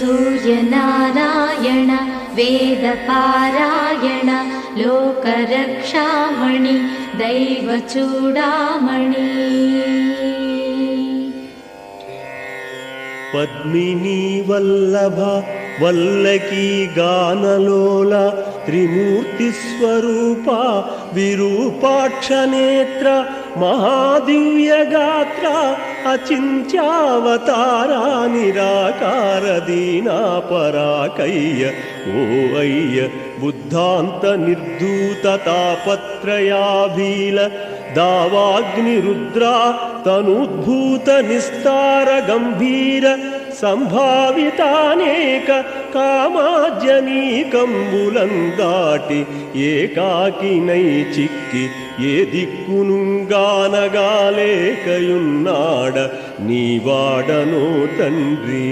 सूर्यनारायण वेदपारायण लोकरक्षामणि दैवचूडामणि पद्मिनी वल्लभ वल्लकी गानलोल त्रिमूर्तिस्वरूपा विरूपाक्षनेत्र महादिव्यगात्र अचिन्त्यावतारा निराकार दीनापराकय्य ओ अय्य बुद्धान्त निर्धूत तापत्रयाभील दावाग्निरुद्रा तनुद्भूत निस्तार गंभीर संभावितानेक कामाजनीकंबुलंदाटि ఏకాకినై చిక్కి ఏ దిక్కునుగానగాలేకయున్నాడ నీవాడనో తండ్రి।